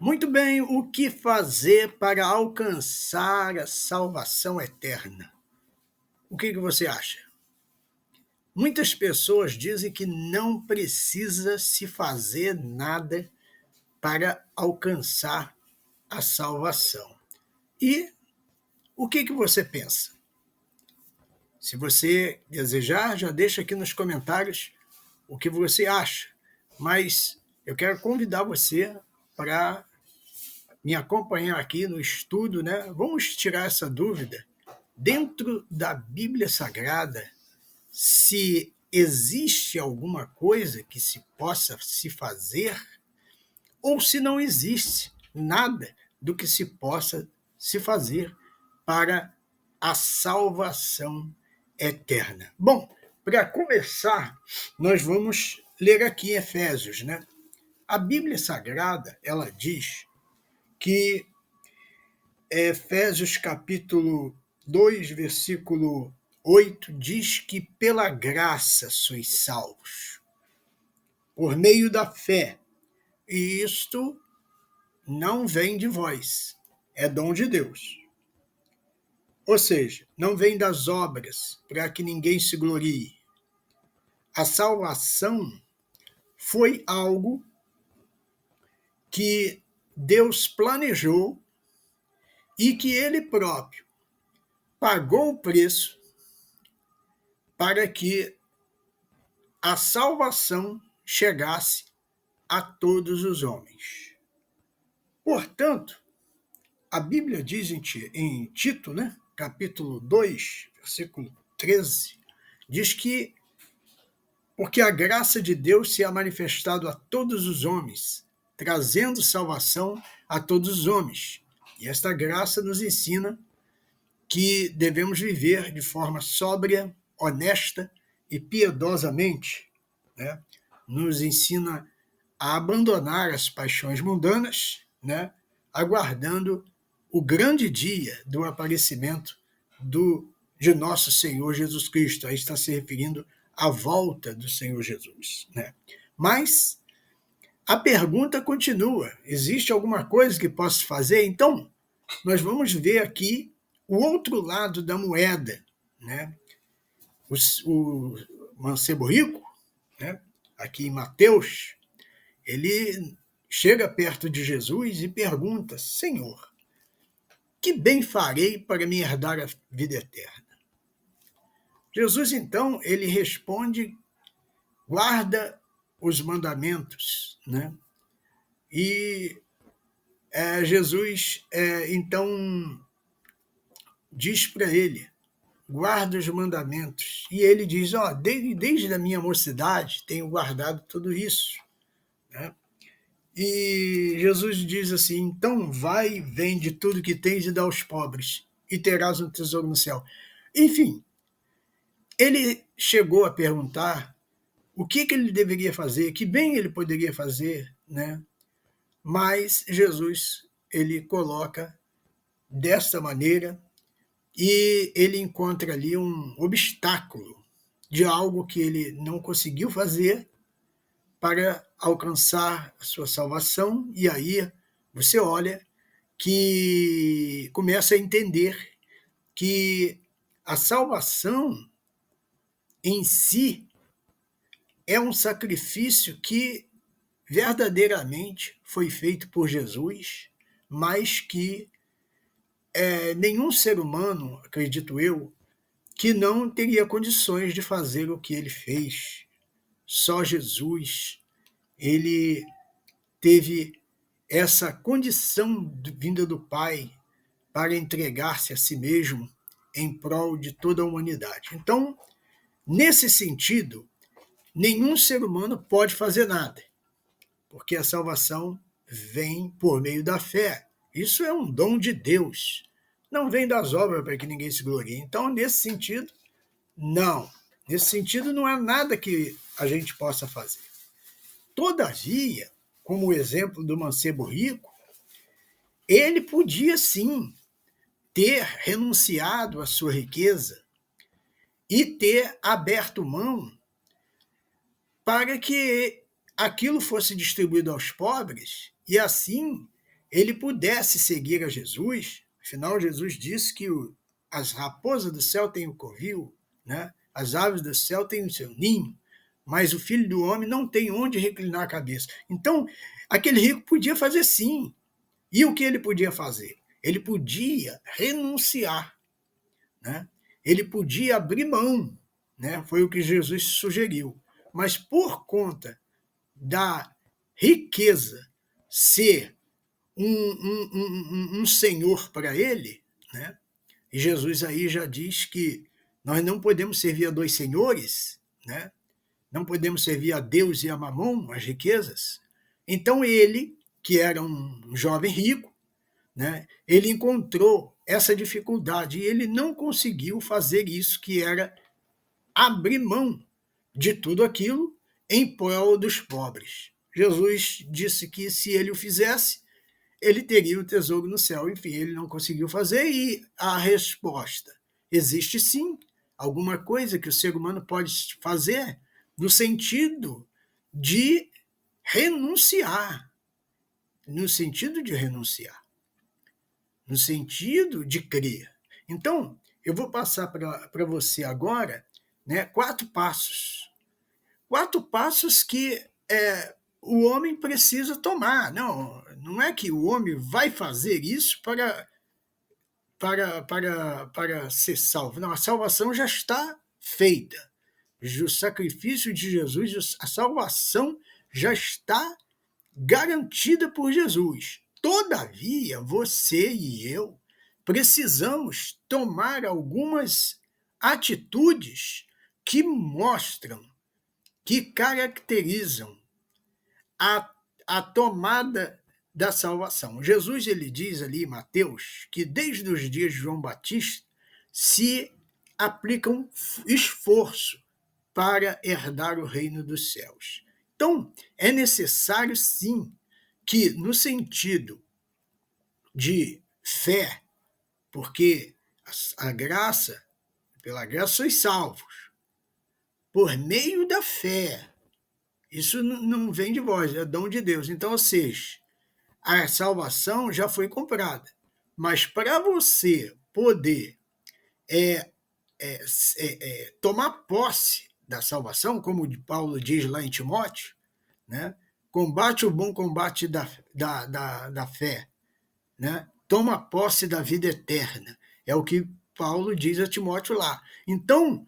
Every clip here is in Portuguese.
Muito bem, o que fazer para alcançar a salvação eterna? O que você acha? Muitas pessoas dizem que não precisa se fazer nada para alcançar a salvação. E o que você pensa? Se você desejar, já deixa aqui nos comentários o que você acha. Mas eu quero convidar você para me acompanhar aqui no estudo, né? Vamos tirar essa dúvida dentro da Bíblia Sagrada, se existe alguma coisa que se possa se fazer ou se não existe nada do que se possa se fazer para a salvação eterna. Bom, para começar, nós vamos ler aqui em Efésios, né? A Bíblia Sagrada, ela diz que Efésios capítulo 2, versículo 8, diz que pela graça sois salvos, por meio da fé. E isto não vem de vós, é dom de Deus. Ou seja, não vem das obras, para que ninguém se glorie. A salvação foi algo que Deus planejou e que Ele próprio pagou o preço para que a salvação chegasse a todos os homens. Portanto, a Bíblia diz em Tito, né, capítulo 2, versículo 13, diz que porque a graça de Deus se ha manifestado a todos os homens, trazendo salvação a todos os homens. E esta graça nos ensina que devemos viver de forma sóbria, honesta e piedosamente, né? Nos ensina a abandonar as paixões mundanas, né? Aguardando o grande dia do aparecimento de nosso Senhor Jesus Cristo. Aí está se referindo à volta do Senhor Jesus, né? Mas a pergunta continua: existe alguma coisa que possa fazer? Então, nós vamos ver aqui o outro lado da moeda, né? O mancebo rico, né? Aqui em Mateus, ele chega perto de Jesus e pergunta: Senhor, que bem farei para me herdar a vida eterna? Jesus, então, ele responde: guarda os mandamentos, né? E Jesus, então, diz para ele: guarda os mandamentos. E ele diz: desde a minha mocidade tenho guardado tudo isso, né? E Jesus diz assim: então vai, vende tudo que tens e dá aos pobres, e terás um tesouro no céu. Enfim, ele chegou a perguntar o que ele deveria fazer, que bem ele poderia fazer, né? Mas Jesus, ele coloca desta maneira e ele encontra ali um obstáculo de algo que ele não conseguiu fazer para alcançar a sua salvação, e aí você olha que começa a entender que a salvação em si é um sacrifício que verdadeiramente foi feito por Jesus, mas que nenhum ser humano, acredito eu, que não teria condições de fazer o que ele fez. Só Jesus, ele teve essa condição vinda do Pai para entregar-se a si mesmo em prol de toda a humanidade. Então, nesse sentido, nenhum ser humano pode fazer nada, porque a salvação vem por meio da fé. Isso é um dom de Deus. Não vem das obras para que ninguém se glorie. Então, nesse sentido, não. Nesse sentido, não há nada que a gente possa fazer. Todavia, como o exemplo do mancebo rico, ele podia sim ter renunciado à sua riqueza e ter aberto mão para que aquilo fosse distribuído aos pobres e assim ele pudesse seguir a Jesus. Afinal, Jesus disse que as raposas do céu têm o covil, né? As aves do céu têm o seu ninho, mas o filho do homem não tem onde reclinar a cabeça. Então, aquele rico podia fazer sim. E o que ele podia fazer? Ele podia renunciar, né? Ele podia abrir mão, né? Foi o que Jesus sugeriu. Mas por conta da riqueza ser um senhor para ele, né? E Jesus aí já diz que nós não podemos servir a dois senhores, né? Não podemos servir a Deus e a Mamon, as riquezas. Então ele, que era um jovem rico, né? Ele encontrou essa dificuldade e ele não conseguiu fazer isso, que era abrir mão de tudo aquilo em prol dos pobres. Jesus disse que se ele o fizesse, ele teria o tesouro no céu. Enfim, ele não conseguiu fazer, e a resposta: existe sim alguma coisa que o ser humano pode fazer no sentido de renunciar, no sentido de renunciar, no sentido de crer. Então, eu vou passar para você agora, né, 4 passos. 4 passos que o homem precisa tomar. Não é que o homem vai fazer isso para ser salvo. Não, a salvação já está feita. O sacrifício de Jesus, a salvação já está garantida por Jesus. Todavia, você e eu precisamos tomar algumas atitudes que mostram, que caracterizam a tomada da salvação. Jesus, ele diz ali em Mateus que desde os dias de João Batista se aplica um esforço para herdar o reino dos céus. Então, é necessário sim que, no sentido de fé, porque a graça, pela graça sois salvos, por meio da fé. Isso não vem de vós, é dom de Deus. Então, ou seja, a salvação já foi comprada. Mas para você poder tomar posse da salvação, como Paulo diz lá em Timóteo, né? Combate o bom combate da fé, né? Toma posse da vida eterna. É o que Paulo diz a Timóteo lá. Então,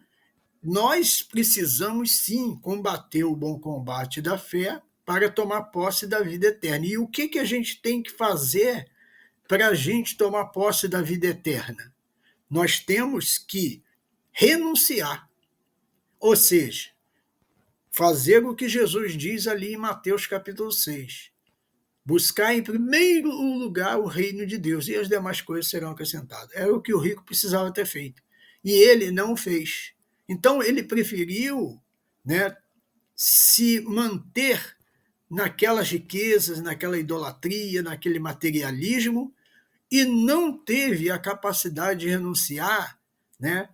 nós precisamos sim combater o bom combate da fé para tomar posse da vida eterna. E o que a gente tem que fazer para a gente tomar posse da vida eterna? Nós temos que renunciar, ou seja, fazer o que Jesus diz ali em Mateus capítulo 6. Buscar em primeiro lugar o reino de Deus, e as demais coisas serão acrescentadas. Era o que o rico precisava ter feito. E ele não fez. Então ele preferiu, né, se manter naquelas riquezas, naquela idolatria, naquele materialismo, e não teve a capacidade de renunciar, né,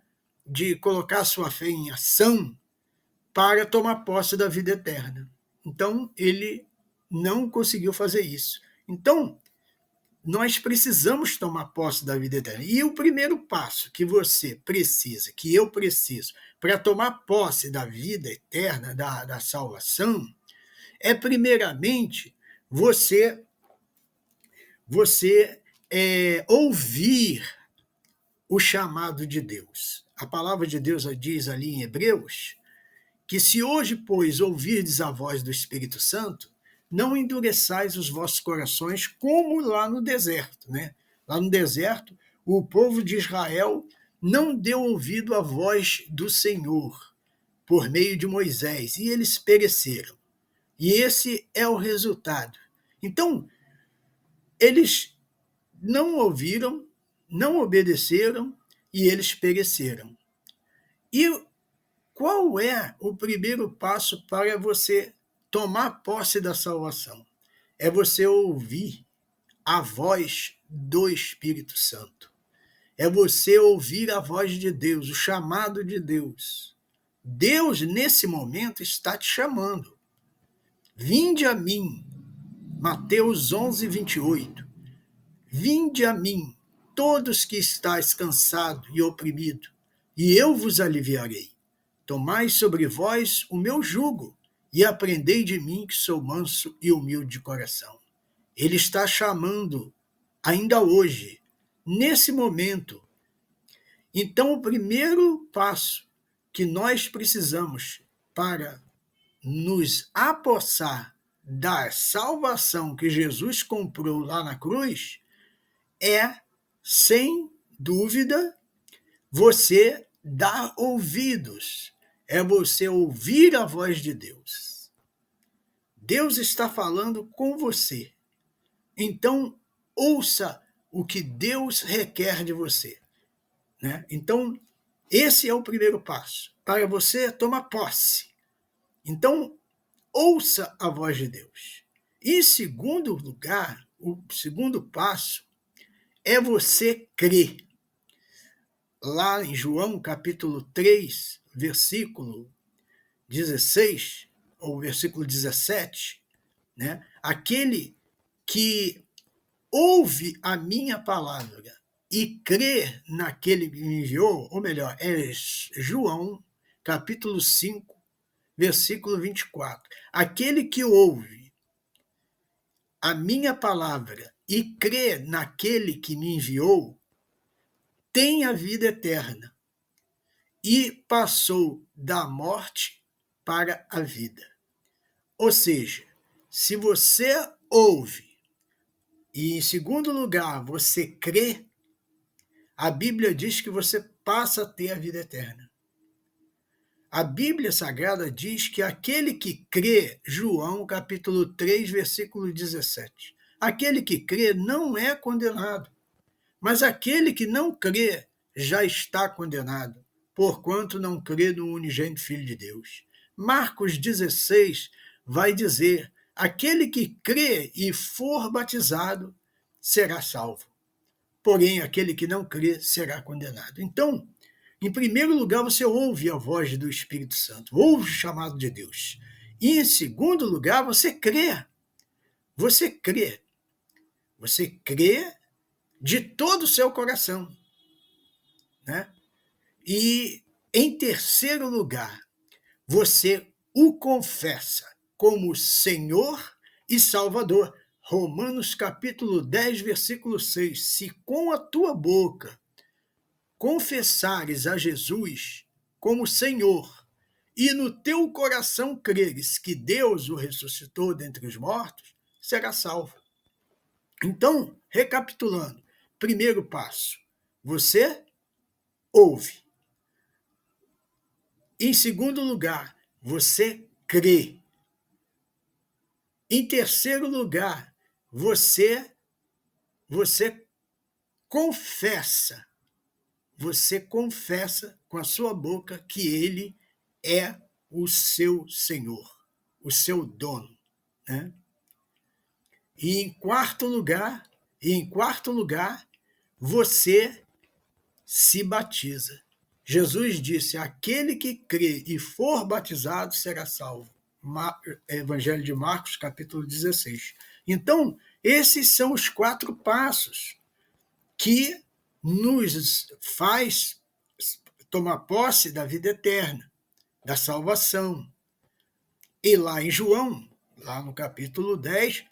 de colocar sua fé em ação para tomar posse da vida eterna. Então, ele não conseguiu fazer isso. Então, nós precisamos tomar posse da vida eterna. E o primeiro passo que você precisa, que eu preciso, para tomar posse da vida eterna, da salvação, é primeiramente você ouvir o chamado de Deus. A palavra de Deus diz ali em Hebreus que se hoje, pois, ouvirdes a voz do Espírito Santo, não endureçais os vossos corações como lá no deserto, né? Lá no deserto, o povo de Israel não deu ouvido à voz do Senhor por meio de Moisés, e eles pereceram. E esse é o resultado. Então, eles não ouviram, não obedeceram, e eles pereceram. E qual é o primeiro passo para você tomar posse da salvação? É você ouvir a voz do Espírito Santo. É você ouvir a voz de Deus, o chamado de Deus. Deus, nesse momento, está te chamando. Vinde a mim, Mateus 11, 28. Vinde a mim, todos que estáis cansados e oprimidos, e eu vos aliviarei. Tomai sobre vós o meu jugo, e aprendei de mim, que sou manso e humilde de coração. Ele está chamando ainda hoje, nesse momento. Então, o primeiro passo que nós precisamos para nos apossar da salvação que Jesus comprou lá na cruz é, sem dúvida, você dar ouvidos, é você ouvir a voz de Deus. Deus está falando com você. Então, ouça o que Deus requer de você. Né? Então, esse é o primeiro passo, para você tomar posse. Então, ouça a voz de Deus. E, em segundo lugar, o segundo passo é você crer. Lá em João, capítulo 3, versículo 16, ou versículo 17, né? Aquele que ouve a minha palavra e crê naquele que me enviou, ou melhor, é João, capítulo 5, versículo 24. Aquele que ouve a minha palavra e crê naquele que me enviou, tem a vida eterna e passou da morte para a vida. Ou seja, se você ouve e, em segundo lugar, você crê, a Bíblia diz que você passa a ter a vida eterna. A Bíblia Sagrada diz que aquele que crê, João capítulo 3, versículo 17, aquele que crê não é condenado, mas aquele que não crê já está condenado, porquanto não crê no unigênito Filho de Deus. Marcos 16 vai dizer, aquele que crê e for batizado será salvo, porém aquele que não crê será condenado. Então, em primeiro lugar, você ouve a voz do Espírito Santo, ouve o chamado de Deus. E, em segundo lugar, você crê. Você crê. Você crê de todo o seu coração. Né? E, em terceiro lugar, você o confessa como Senhor e Salvador. Romanos capítulo 10, versículo 6. Se com a tua boca confessares a Jesus como Senhor e no teu coração creres que Deus o ressuscitou dentre os mortos, será salvo. Então, recapitulando, primeiro passo, você ouve. Em segundo lugar, você crê. Em terceiro lugar, você confessa. Você confessa com a sua boca que ele é o seu Senhor, o seu dono. Né? E em quarto lugar, você se batiza. Jesus disse, aquele que crê e for batizado será salvo. Evangelho de Marcos, capítulo 16. Então, esses são os 4 passos que nos faz tomar posse da vida eterna, da salvação. E lá em João, lá no capítulo 10,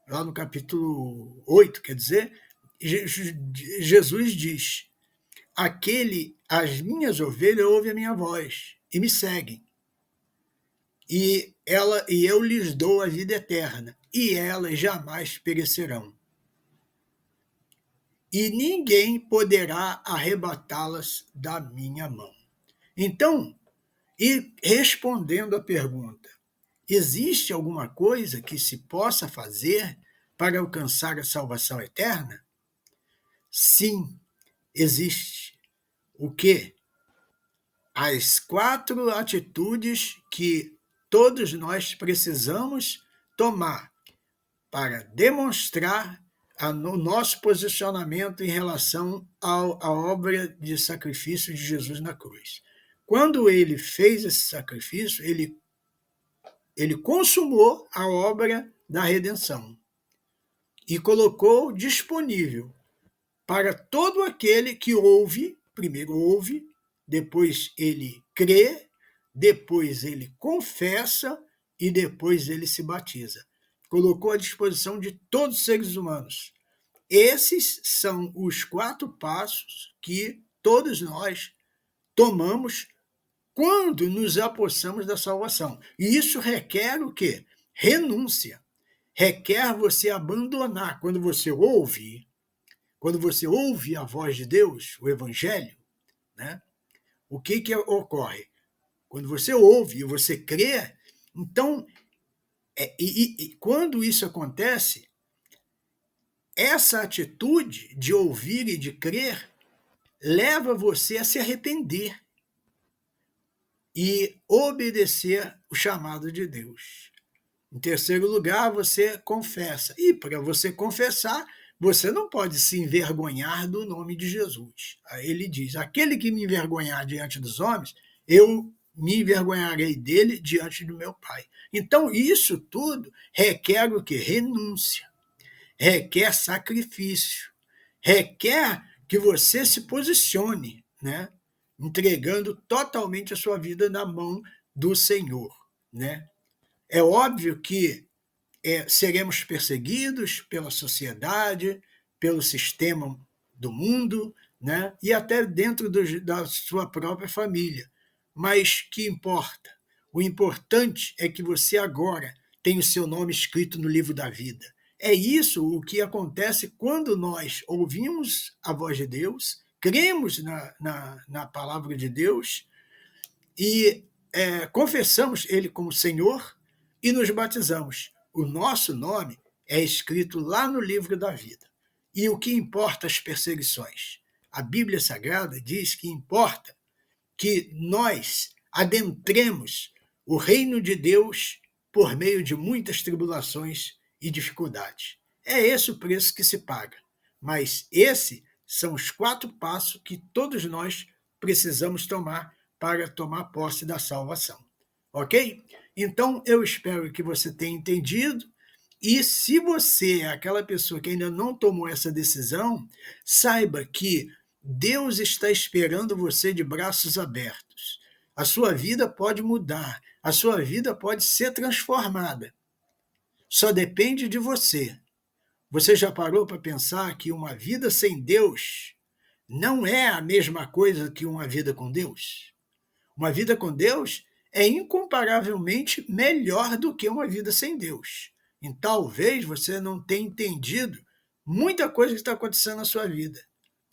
lá no capítulo 8, quer dizer, Jesus diz, as minhas ovelhas ouvem a minha voz e me seguem. E eu lhes dou a vida eterna, e elas jamais perecerão. E ninguém poderá arrebatá-las da minha mão. Então, e respondendo à pergunta, existe alguma coisa que se possa fazer para alcançar a salvação eterna? Sim, existe. O quê? As 4 atitudes que todos nós precisamos tomar para demonstrar o nosso posicionamento em relação à obra de sacrifício de Jesus na cruz. Quando ele fez esse sacrifício, ele consumou a obra da redenção. e colocou disponível para todo aquele que ouve, primeiro ouve, depois ele crê, depois ele confessa e depois ele se batiza. Colocou à disposição de todos os seres humanos. Esses são os 4 passos que todos nós tomamos quando nos apossamos da salvação. E isso requer o quê? Renúncia. Requer você abandonar. Quando você ouve a voz de Deus, o Evangelho, né? O que ocorre? Quando você ouve e você crê, então, quando isso acontece, essa atitude de ouvir e de crer leva você a se arrepender e obedecer o chamado de Deus. Em terceiro lugar, você confessa. E para você confessar, você não pode se envergonhar do nome de Jesus. Aí ele diz: aquele que me envergonhar diante dos homens, eu me envergonharei dele diante do meu Pai. Então, isso tudo requer o quê? Renúncia, requer sacrifício, requer que você se posicione, né? Entregando totalmente a sua vida na mão do Senhor, né? É óbvio que seremos perseguidos pela sociedade, pelo sistema do mundo, né? E até dentro da sua própria família. Mas que importa? O importante é que você agora tem o seu nome escrito no livro da vida. É isso o que acontece quando nós ouvimos a voz de Deus, cremos na palavra de Deus e confessamos Ele como Senhor e nos batizamos. O nosso nome é escrito lá no livro da vida. E o que importa as perseguições? A Bíblia Sagrada diz que importa que nós adentremos o reino de Deus por meio de muitas tribulações e dificuldades. É esse o preço que se paga. Mas esses são os 4 passos que todos nós precisamos tomar para tomar posse da salvação. Ok? Então, eu espero que você tenha entendido. E se você é aquela pessoa que ainda não tomou essa decisão, saiba que Deus está esperando você de braços abertos. A sua vida pode mudar, a sua vida pode ser transformada. Só depende de você. Você já parou para pensar que uma vida sem Deus não é a mesma coisa que uma vida com Deus? Uma vida com Deus é incomparavelmente melhor do que uma vida sem Deus. E talvez você não tenha entendido muita coisa que está acontecendo na sua vida,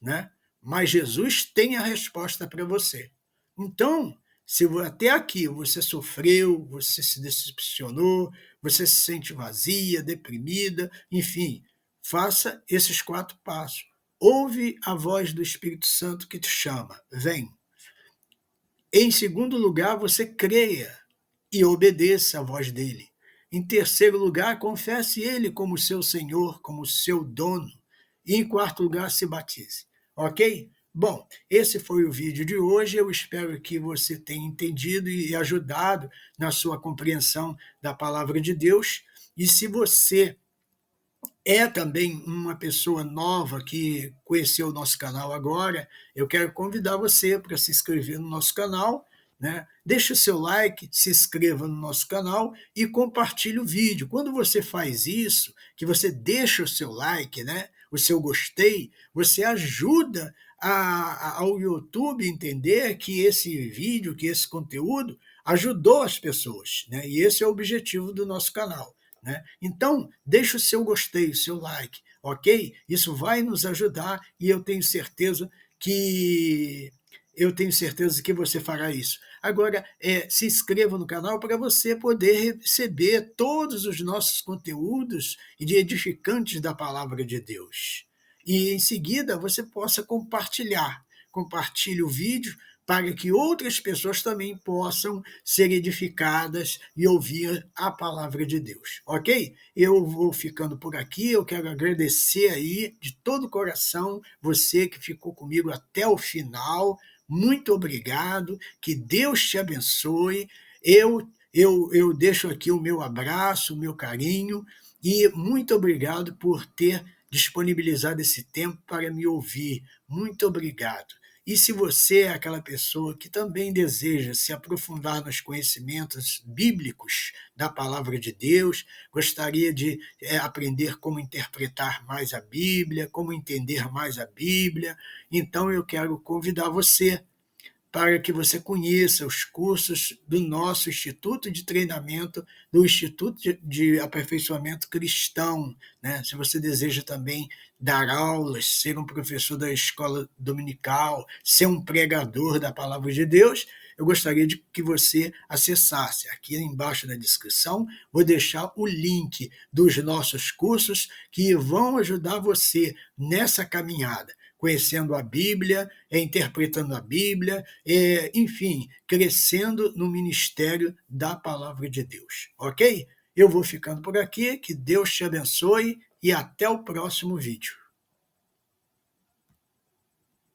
né? Mas Jesus tem a resposta para você. Então, se até aqui você sofreu, você se decepcionou, você se sente vazia, deprimida, enfim, faça esses 4 passos. Ouve a voz do Espírito Santo que te chama. Vem. Em segundo lugar, você creia e obedeça a voz dele. Em terceiro lugar, confesse ele como seu Senhor, como seu dono. E em quarto lugar, se batize. Ok? Bom, esse foi o vídeo de hoje. Eu espero que você tenha entendido e ajudado na sua compreensão da palavra de Deus. E se você é também uma pessoa nova que conheceu o nosso canal agora, eu quero convidar você para se inscrever no nosso canal, né? Deixe o seu like, se inscreva no nosso canal e compartilhe o vídeo. Quando você faz isso, que você deixa o seu like, né? O seu gostei, você ajuda ao YouTube entender que esse vídeo, que esse conteúdo ajudou as pessoas, né? E esse é o objetivo do nosso canal. Né? Então, deixe o seu gostei, o seu like, ok? Isso vai nos ajudar e eu tenho certeza que você fará isso. Agora, se inscreva no canal para você poder receber todos os nossos conteúdos de edificantes da palavra de Deus. E em seguida você possa compartilhar. Compartilhe o vídeo para que outras pessoas também possam ser edificadas e ouvir a palavra de Deus, ok? Eu vou ficando por aqui, eu quero agradecer aí de todo o coração você que ficou comigo até o final, muito obrigado, que Deus te abençoe, eu deixo aqui o meu abraço, o meu carinho, E muito obrigado por ter disponibilizado esse tempo para me ouvir. Muito obrigado. E se você é aquela pessoa que também deseja se aprofundar nos conhecimentos bíblicos da palavra de Deus, gostaria de aprender como interpretar mais a Bíblia, como entender mais a Bíblia, então eu quero convidar você para que você conheça os cursos do nosso Instituto de Treinamento, do Instituto de Aperfeiçoamento Cristão. Né? Se você deseja também dar aulas, ser um professor da escola dominical, ser um pregador da palavra de Deus, eu gostaria de que você acessasse. Aqui embaixo na descrição, vou deixar o link dos nossos cursos que vão ajudar você nessa caminhada, conhecendo a Bíblia, interpretando a Bíblia, enfim, crescendo no ministério da palavra de Deus, ok? Eu vou ficando por aqui, que Deus te abençoe e até o próximo vídeo.